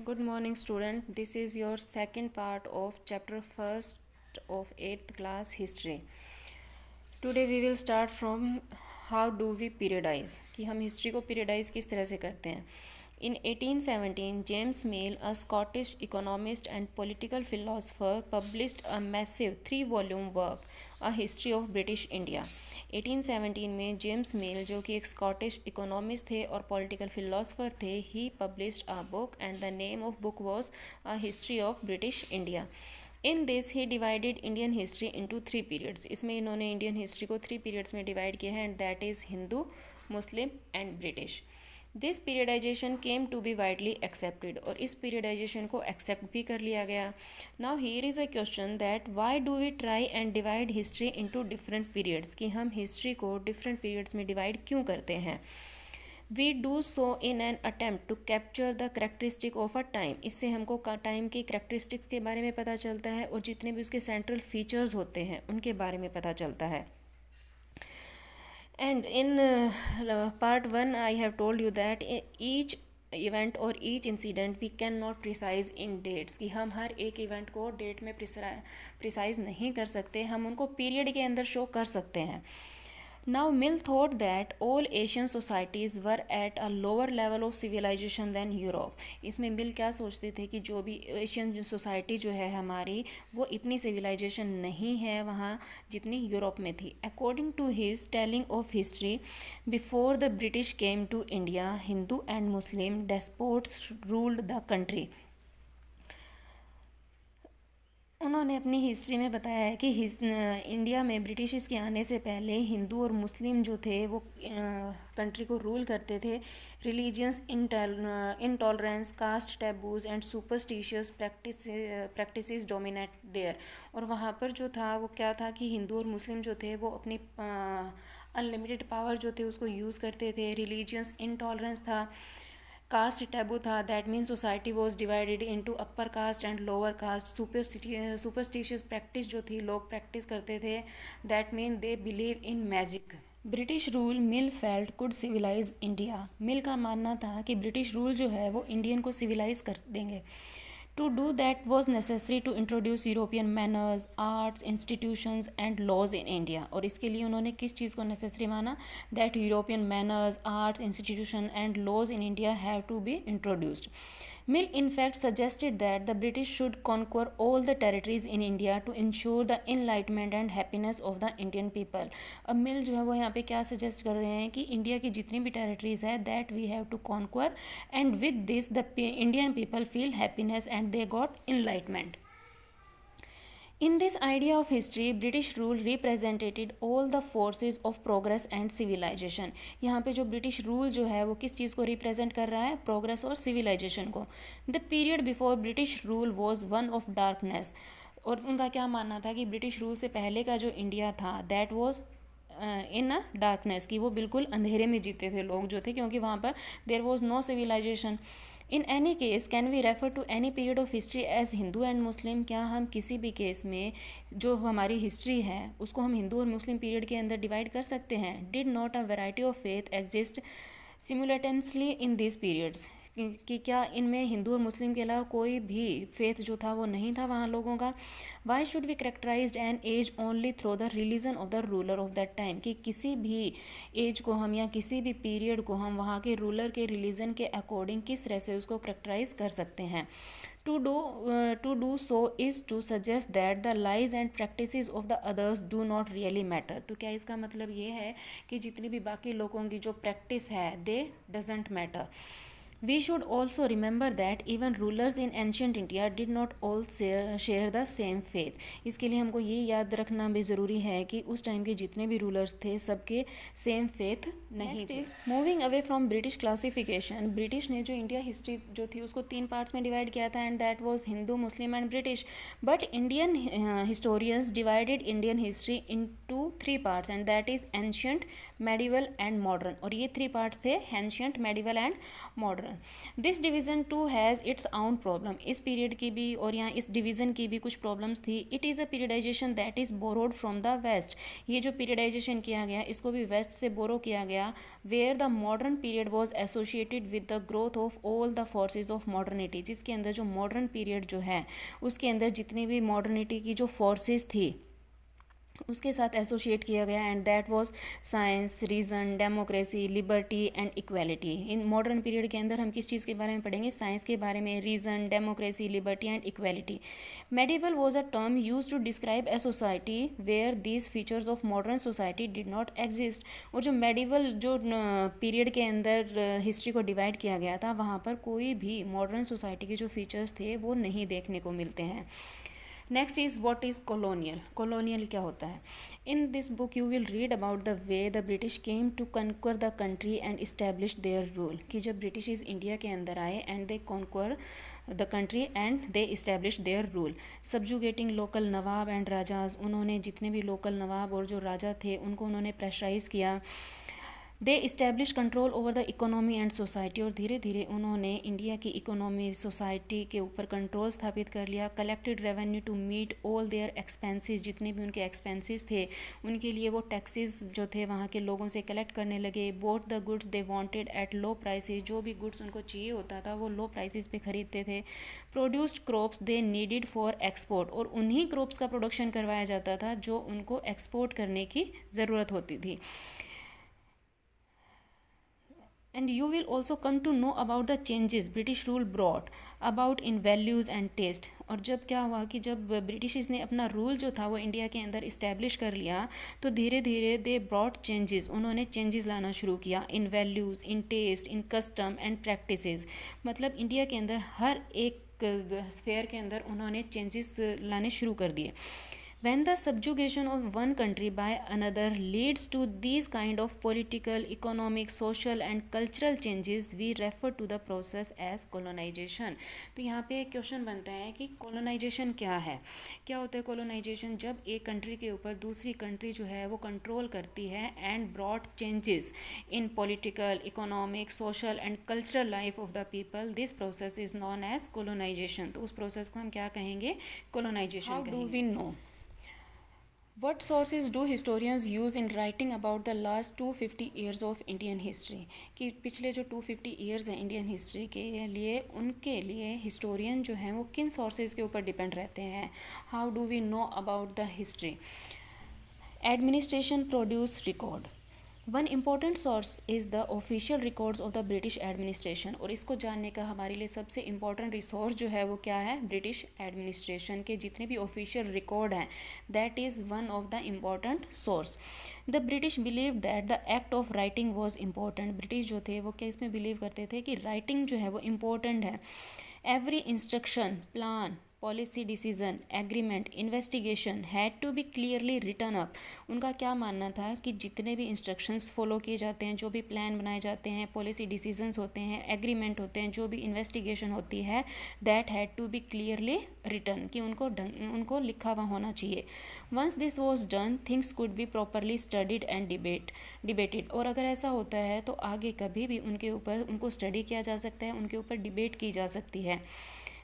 Good morning, student. This is your second part of chapter first of 8th class history. Today we will start from how do we periodize, कि हम history को periodize किस तरह से करते हैं. In 1817, James Mill, a Scottish economist and political philosopher, published a massive 3-volume work, A History of British India. 1817 में James मिल, जो कि एक स्कॉटिश इकोनॉमिस्ट थे और पॉलिटिकल फिलोसफर थे, he published a book and the name of book was a history of British India. In this he divided Indian history into 3 periods. इसमें इन्होंने Indian history को 3 पीरियड्स में डिवाइड किया है, and that is Hindu, Muslim and British. This periodization came to be widely accepted, और इस periodization को accept भी कर लिया गया. Now here is a question that why do we try and divide history into different periods, कि हम history को डिफरेंट पीरियड्स में डिवाइड क्यों करते हैं. We do so in an attempt to capture the characteristic of a time. इससे हमको time की करेक्टरिस्टिक्स के बारे में पता चलता है, और जितने भी उसके सेंट्रल फीचर्स होते हैं उनके बारे में पता चलता है. And in part 1 I have told you that each event or each incident we cannot precise in dates, कि हम हर एक इवेंट को डेट में प्रिसाइज नहीं कर सकते, हम उनको पीरियड के अंदर शो कर सकते हैं. Now Mill thought that all Asian societies were at a lower level of civilization than Europe. इसमें मिल क्या सोचते थे कि जो भी एशियन सोसाइटी जो है हमारी, वो इतनी सिविलाइजेशन नहीं है वहाँ जितनी यूरोप में थी. According to his telling of history, before the British came to India, Hindu and Muslim despots ruled the country. उन्होंने अपनी हिस्ट्री में बताया है कि इंडिया में ब्रिटिश के आने से पहले हिंदू और मुस्लिम जो थे वो कंट्री को रूल करते थे. Religious intolerance, caste taboos and superstitious practices dominate there. और वहाँ पर जो था वो क्या था कि हिंदू और मुस्लिम जो थे वो अपनी अनलिमिटेड पावर जो थे उसको यूज़ करते थे. रिलीजियस इंटॉलरेंस था, कास्ट टैबू था, that means society was divided into upper caste and lower caste. Superstitious practice जो थी लोग प्रैक्टिस करते थे, that mean they believe in magic. British rule Mill felt could civilise India. Mill का मानना था कि ब्रिटिश रूल जो है वो इंडियन को सिविलाइज कर देंगे. To do that was necessary to introduce European manners, arts, institutions and laws in India. और इसके लिए उन्होंने किस चीज़ को necessary माना? That European manners, arts, institution and laws in India have to be introduced. Mill in fact suggested that the British should conquer all the territories in India to ensure the enlightenment and happiness of the Indian people. अब मिल जो है वो यहाँ पे क्या suggest कर रहे हैं कि इंडिया की जितनी भी टेरिटरीज है that we have to conquer, and with this the Indian people feel happiness and they got enlightenment. In this idea of history, British rule represented all the forces of progress and civilization. यहाँ पे जो British rule जो है वो किस चीज़ को represent कर रहा है? प्रोग्रेस और सिविलाइजेशन को. The period before British rule was one of darkness. और उनका क्या मानना था कि ब्रिटिश रूल से पहले का जो इंडिया था that was in a darkness, कि वो बिल्कुल अंधेरे में जीते थे लोग जो थे, क्योंकि वहाँ पर there was no civilization. In any case can we refer to any period of history as Hindu and Muslim. क्या हम किसी भी केस में जो हमारी हिस्ट्री है उसको हम हिंदू और मुस्लिम पीरियड के अंदर डिवाइड कर सकते हैं? Did not a variety of faith exist simultaneously in this periods, कि क्या इनमें हिंदू और मुस्लिम के अलावा कोई भी फेथ जो था वो नहीं था वहाँ लोगों का? Why should we characterize an age only through the religion of the ruler of that time, कि किसी भी एज को हम या किसी भी पीरियड को हम वहाँ के रूलर के रिलीजन के अकॉर्डिंग किस तरह से उसको करेक्टराइज कर सकते हैं? To do so is to suggest that the lies and practices of the others do not really matter. तो क्या इसका मतलब ये है कि जितनी भी बाकी लोगों की जो प्रैक्टिस है they doesn't matter. We should also remember that even rulers in ancient India did not all share the same faith. इसके लिए हमको ये याद रखना भी ज़रूरी है कि उस टाइम के जितने भी रूलर्स थे सबके सेम फेथ नहीं थे. Moving away from British classification, British ने जो इंडिया हिस्ट्री जो थी उसको 3 पार्ट्स में डिवाइड किया था, and that was Hindu, Muslim and British. But Indian historians divided Indian history into 3 parts, and that is ancient, medieval and modern, और ये 3 पार्ट्स थे, ancient, medieval and modern. This division too has its own problem, इस period की भी और यहाँ इस division की भी कुछ प्रॉब्लम्स थी। It is a periodization that is borrowed from the west, ये जो पीरियडाइजेशन किया गया इसको भी वेस्ट से बोरो किया गया। Where the modern period was associated with the growth of all the forces of modernity, जिसके अंदर जो मॉडर्न पीरियड जो है उसके अंदर जितनी भी मॉडर्निटी की जो फोर्सेज थी उसके साथ एसोशिएट किया गया। And that was science, reason, democracy, liberty and equality. In modern period के अंदर हम किस चीज़ के बारे में पढ़ेंगे? साइंस के बारे में, reason, democracy, liberty and equality. Medieval was a term use to describe a society where these features of modern society did not exist. और जो मेडिवल जो पीरियड के अंदर हिस्ट्री को डिवाइड किया गया था वहाँ पर कोई भी मॉडर्न सोसाइटी के जो फीचर्स थे वो नहीं देखने को मिलते हैं। Next is what is colonial. Colonial क्या होता है? In this book you will read about the way the British came to conquer the country and establish their rule, कि जब ब्रिटिश इंडिया के अंदर आए and they conquer the country and they establish their rule, subjugating local nawab and rajas, उन्होंने जितने भी local नवाब और जो राजा थे उनको उन्होंने प्रेशराइज किया। दे establish control over the economy and society, और धीरे धीरे उन्होंने इंडिया की इकोनॉमी, सोसाइटी के ऊपर कंट्रोल स्थापित कर लिया। Collected revenue to meet all their expenses, जितने भी उनके एक्सपेंसेस थे उनके लिए वो टैक्सेस जो थे वहाँ के लोगों से कलेक्ट करने लगे। Boat the goods they wanted at low prices, जो भी गुड्स उनको चाहिए होता था वो लो प्राइसेस पे ख़रीदते थे। Produced crops they needed for export, और उन्हीं क्रॉप्स का प्रोडक्शन करवाया जाता था जो उनको एक्सपोर्ट करने की ज़रूरत होती थी। And you will also come to know about the changes British rule brought about in values and taste। और जब क्या हुआ कि जब ब्रिटिश ने अपना रूल जो था वो इंडिया के अंदर इस्टेब्लिश कर लिया तो धीरे धीरे दे ब्रॉट चेंजेस, उन्होंने चेंजेस लाना शुरू किया in values, in taste, in custom and practices. मतलब इंडिया के अंदर हर एक स्फेयर के अंदर उन्होंने चेंजेस लाने शुरू कर दिए। When the subjugation of one country by another leads to these kind of political, economic, social and cultural changes, we refer to the process as colonization। तो यहाँ पे एक क्वेश्चन बनता है कि colonization क्या है? क्या होता है colonization? जब एक कंट्री के ऊपर दूसरी कंट्री जो है वो कंट्रोल करती है and brought changes in political, economic, social and cultural life of the people, this process is known as colonization। तो उस प्रोसेस को हम क्या कहेंगे? colonization कहेंगे। How do we know? What sources do historians use in writing about the last 250 years of Indian history? कि पिछले जो 250 years हैं इंडियन हिस्ट्री के लिए, उनके लिए हिस्टोरियन जो हैं वो किन सोर्सेज के ऊपर डिपेंड रहते हैं? How do we know about the history? Administration produce record. One important source is the official records of the British administration, और इसको जानने का हमारे लिए सबसे इम्पॉर्टेंट रिसोर्स जो है वो क्या है? ब्रिटिश एडमिनिस्ट्रेशन के जितने भी ऑफिशियल रिकॉर्ड हैं, that is one of the important source. The British believe that the act of writing was important. British जो थे वो क्या इसमें बिलीव करते थे कि राइटिंग जो है वो इम्पोर्टेंट है। Every instruction, plan, policy decision, agreement, investigation had to be clearly written up. उनका क्या मानना था कि जितने भी इंस्ट्रक्शंस फॉलो किए जाते हैं, जो भी प्लान बनाए जाते हैं, पॉलिसी डिसीजंस होते हैं, एग्रीमेंट होते हैं, जो भी इन्वेस्टिगेशन होती है, that had to be clearly written, कि उनको लिखा हुआ होना चाहिए। Once this was done, things could be properly studied and debated. और अगर ऐसा होता है तो आगे कभी भी उनके ऊपर उनको स्टडी किया जा सकता है, उनके ऊपर डिबेट की जा सकती है।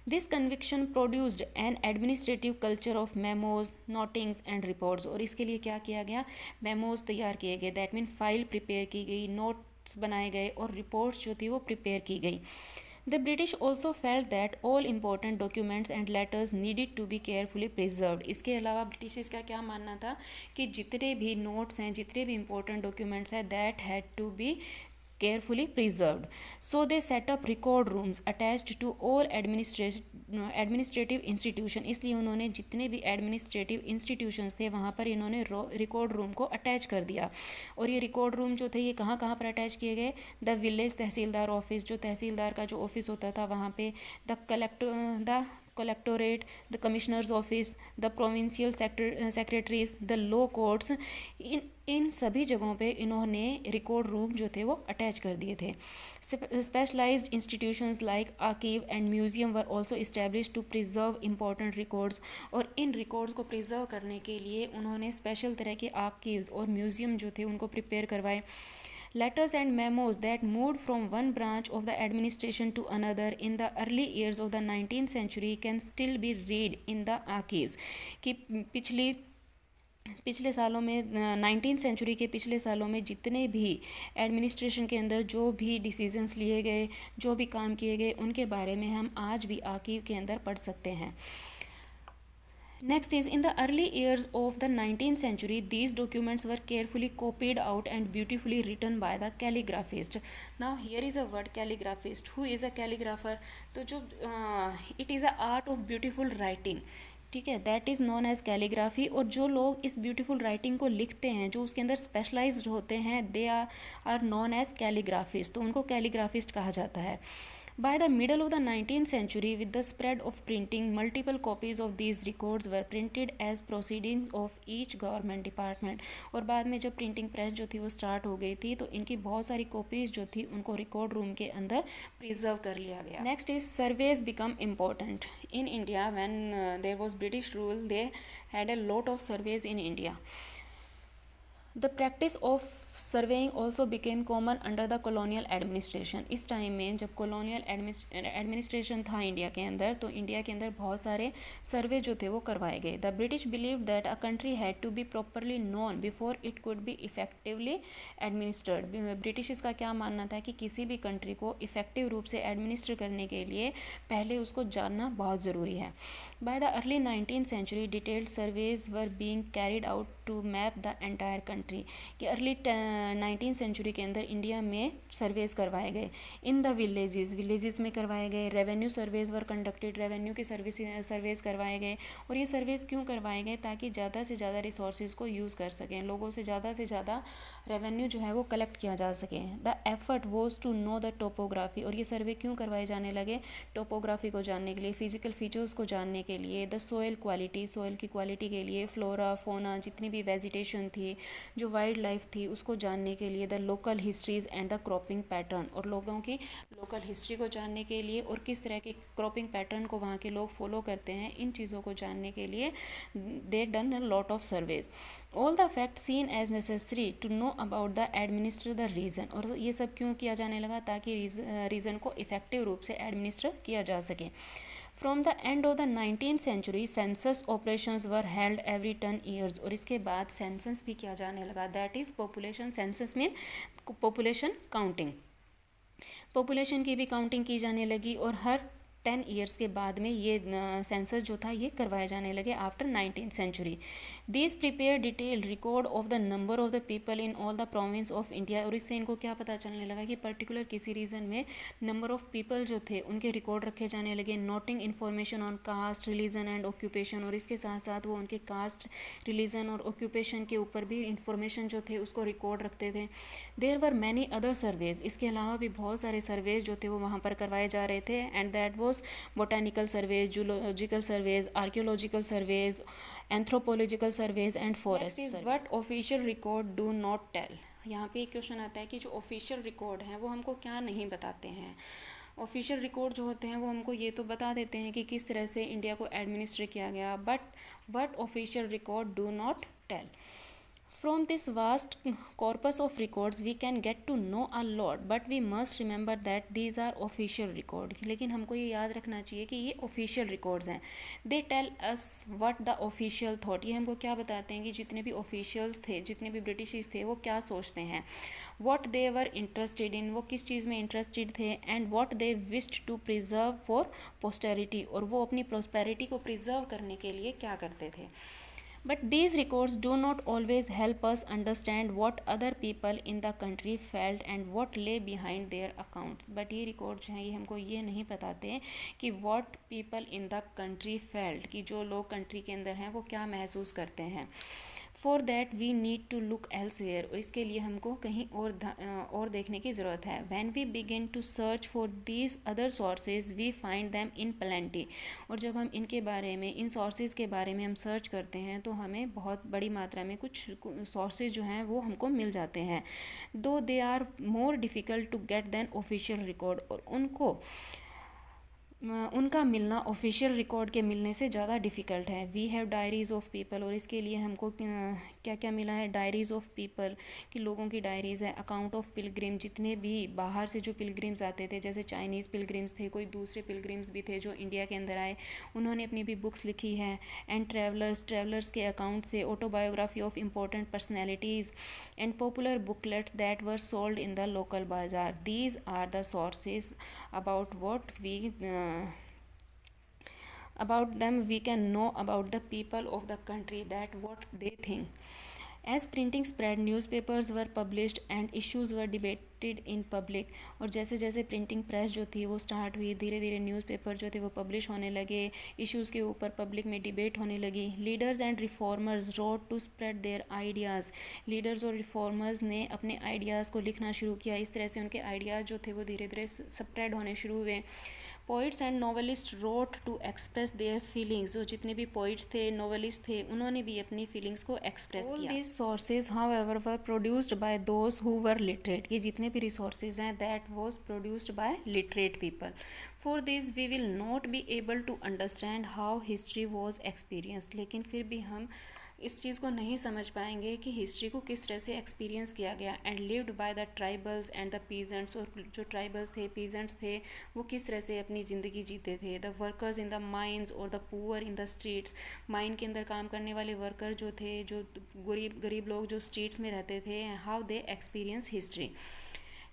This conviction produced N administrative culture of memos, notings and reports. और इसके लिए क्या किया गया? मेमोज तैयार किए गए, दैट मीन फाइल प्रिपेयर की गई, नोट्स बनाए गए और रिपोर्ट्स जो थी वो प्रिपेयर की गई। The British also felt that all important documents and letters needed to be carefully preserved. इसके अलावा ब्रिटिश का क्या मानना था कि जितने भी नोट्स हैं, जितने भी इंपॉर्टेंट डॉक्यूमेंट्स हैं, that had to be carefully preserved. So they set up record rooms attached to all administrative institution। इसलिए उन्होंने जितने भी एडमिनिस्ट्रेटिव इंस्टीट्यूशंस थे वहाँ पर इन्होंने रिकॉर्ड रूम को अटैच कर दिया। और ये रिकॉर्ड रूम जो थे ये कहाँ कहाँ पर अटैच किए गए? द विलेज तहसीलदार ऑफिस, जो तहसीलदार का जो ऑफिस होता था वहाँ पे, the collectorate, the commissioners office, the provincial secretaries, the law courts, इन सभी जगहों पे इन्होंने रिकॉर्ड रूम जो थे वो अटैच कर दिए थे। Specialized institutions like archive and museum were also established to preserve important records, और इन रिकॉर्ड्स को प्रिजर्व करने के लिए उन्होंने स्पेशल तरह के आर्कीव्स और म्यूजियम जो थे उनको प्रिपेयर करवाए. Letters and memos that moved from one branch of the administration to another in the early years of the 19th century can still be read in the archives. कि पिछले सालों में 19th सेंचुरी के पिछले सालों में जितने भी एडमिनिस्ट्रेशन के अंदर जो भी डिसीजंस लिए गए, जो भी काम किए गए, उनके बारे में हम आज भी आर्कीव के अंदर पढ़ सकते हैं. Next is, in the early years of the 19th century, these documents were carefully copied out and beautifully written by the calligraphist. Now here is a word calligraphist. Who is a calligrapher? तो जो it is a art of beautiful writing. ठीक है, that is known as calligraphy. और जो लोग इस beautiful writing को लिखते हैं, जो उसके अंदर स्पेशलाइज्ड होते हैं, दे आर नॉन एज कैलीग्राफिस्ट. तो उनको कैलीग्राफिस्ट कहा जाता है. By the middle of the 19th century, with the spread of printing, multiple copies of these records were printed as proceedings of each government department. और बाद में जब प्रिंटिंग प्रेस जो थी वो स्टार्ट हो गई थी, तो इनकी बहुत सारी कॉपीज़ जो थी उनको रिकॉर्ड रूम के अंदर प्रिजर्व कर लिया गया. Next is surveys become important in India. When there was British rule, they had a lot of surveys in India. The practice of surveying also became common under the colonial administration. इस time में जब colonial administration था India के अंदर, तो India के अंदर बहुत सारे सर्वे जो थे वो करवाए गए. The British believe that a country had to be properly known before it could be effectively administered. British का क्या मानना था कि किसी भी कंट्री को इफेक्टिव रूप से एडमिनिस्टर करने के लिए पहले उसको जानना बहुत ज़रूरी है. By the early 19th century, detailed surveys were being carried out to map the entire country. कि अर्ली 19th सेंचुरी के अंदर इंडिया में सर्वेज करवाए गए. इन द विलेजेस में करवाए गए. रेवेन्यू सर्वेज वर कंडक्टेड. रेवेन्यू के सर्वेज करवाए गए. और ये सर्वेज क्यों करवाए गए? ताकि ज़्यादा से ज़्यादा रिसोर्सेज को यूज़ कर सकें, लोगों से ज़्यादा रेवेन्यू जो है वो कलेक्ट किया जा सके. The effort was to know the topography. और ये सर्वे क्यों करवाए जाने लगे? टोपोग्राफी को जानने के लिए, फिजिकल फीचर्स को जानने के लिए, द सोयल क्वालिटी, सोयल की क्वालिटी के लिए, फ्लोरा फोना, जितनी भी वेजिटेशन थी, जो वाइल्ड लाइफ थी, उसको जानने के लिए, the local histories and the cropping pattern. और लोगों की लोकल हिस्ट्री को जानने के लिए और किस तरह के क्रॉपिंग पैटर्न को वहाँ के लोग फॉलो करते हैं, इन चीज़ों को जानने के लिए they done a lot of surveys. All the fact seen as necessary to know about the administer the region. और ये सब क्यों किया जाने लगा? ताकि रीजन को इफेक्टिव रूप से एडमिनिस्टर किया जा सके. From the end of the 19th century, census operations were held every 10 years. और इसके बाद सेंसस भी किया जाने लगा. That is population census mean population counting. Population की भी काउंटिंग की जाने लगी और हर 10 ईयर्स के बाद में ये सेंसस जो था ये करवाए जाने लगे after 19th century. These prepare detail record of the number of the people in all the province of India. और इससे इनको क्या पता चलने लगा कि पर्टिकुलर किसी रीजन में नंबर ऑफ पीपल जो थे उनके रिकॉर्ड रखे जाने लगे. Noting information on caste, religion and occupation. और इसके साथ साथ वो उनके कास्ट, रिलीजन और ऑक्यूपेशन के ऊपर भी इंफॉर्मेशन जो थे उसको रिकॉर्ड रखते थे. There were many other surveys. इसके अलावा भी बहुत सारे सर्वेज जो थे वो वहाँ पर करवाए जा रहे थे. And that was botanical surveys, zoological surveys, archaeological surveys, anthropological surveys and forest. Next is what official record do not tell. यहाँ पे एक क्वेश्चन आता है कि जो ऑफिशियल रिकॉर्ड हैं वो हमको क्या नहीं बताते हैं. ऑफिशियल रिकॉर्ड जो होते हैं वो हमको ये तो बता देते हैं कि किस तरह से इंडिया को एडमिनिस्ट्रेट किया गया, but what official record do not tell. From this vast corpus of records, we can get to know a lot, but we must remember that these are official records. लेकिन हमको ये याद रखना चाहिए कि ये official records हैं. They tell us what the official thought. ये हमको क्या बताते हैं कि जितने भी officials थे, जितने भी Britishes थे, वो क्या सोचते हैं. What they were interested in, वो किस चीज़ में interested थे, and what they wished to preserve for posterity. और वो अपनी prosperity को preserve करने के लिए क्या करते थे. But these records do not always help us understand what other people in the country felt and what lay behind their accounts. But ये records जो हैं ये हमको ये नहीं बताते कि what people in the country felt, कि जो लोग country के अंदर हैं वो क्या महसूस करते हैं. For that we need to look elsewhere, इसके लिए हमको कहीं और देखने की ज़रूरत है. When we begin to search for these other sources we find them in plenty, और जब हम इनके बारे में, इन सोर्सेज के बारे में हम सर्च करते हैं तो हमें बहुत बड़ी मात्रा में कुछ सोर्सेज जो हैं वो हमको मिल जाते हैं. Though they are more difficult to get than official record, और उनका मिलना ऑफिशियल रिकॉर्ड के मिलने से ज़्यादा डिफ़िकल्ट है. We have diaries of people, और इसके लिए हमको क्या क्या मिला है, डायरीज़ ऑफ पीपल कि लोगों की डायरीज़ है. अकाउंट ऑफ पिलग्रिम, जितने भी बाहर से जो पिलग्रिम्स आते थे, जैसे चाइनीज़ पिलग्रिम्स थे, कोई दूसरे पिलग्रिम्स भी थे जो इंडिया के अंदर आए, उन्होंने अपनी भी बुक्स लिखी है. एंड ट्रैवलर्स के अकाउंट से, autobiography of important personalities and popular booklets that were sold in the local bazaar. These are the sources about them we can know about the people of the country, that what they think. As printing spread, newspapers were published and issues were debated in public. और जैसे जैसे printing press जो थी वो start हुई, धीरे धीरे newspaper जो थे वो पब्लिश होने लगे, इश्यूज़ के ऊपर पब्लिक में डिबेट होने लगी. Leaders and reformers wrote to spread their ideas. Leaders और रिफॉर्मर्स ने अपने आइडियाज़ को लिखना शुरू किया. इस तरह से उनके आइडियाज़ जो थे वो धीरे धीरे स्प्रेड होने शुरू हुए. Poets and novelist wrote to express their feelings. जो जितने भी पोइट्स थे, नॉवेलिस्ट थे, उन्होंने भी अपनी फीलिंग्स को एक्सप्रेस किया. These sources however were produced by those who were literate. ये जितने भी रिसोर्सेज हैं that was produced by literate people. For this we will not be able to understand how history was experience. लेकिन फिर भी हम इस चीज़ को नहीं समझ पाएंगे कि हिस्ट्री को किस तरह से एक्सपीरियंस किया गया. And lived by the tribals and the peasants. और जो ट्राइबल्स थे, पीजेंट्स थे, वो किस तरह से अपनी ज़िंदगी जीते थे. The workers in the mines और the poor in the streets. Mine के अंदर काम करने वाले वर्कर जो थे, जो गरीब लोग जो स्ट्रीट्स में रहते थे, how they experience history.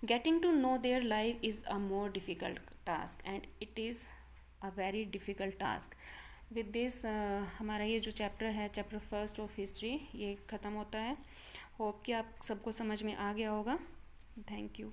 Getting to know their life is a more difficult task, and it is a very difficult task. With this हमारा ये जो चैप्टर है, चैप्टर फर्स्ट ऑफ हिस्ट्री, ये ख़त्म होता है. होप कि आप सबको समझ में आ गया होगा. Thank you.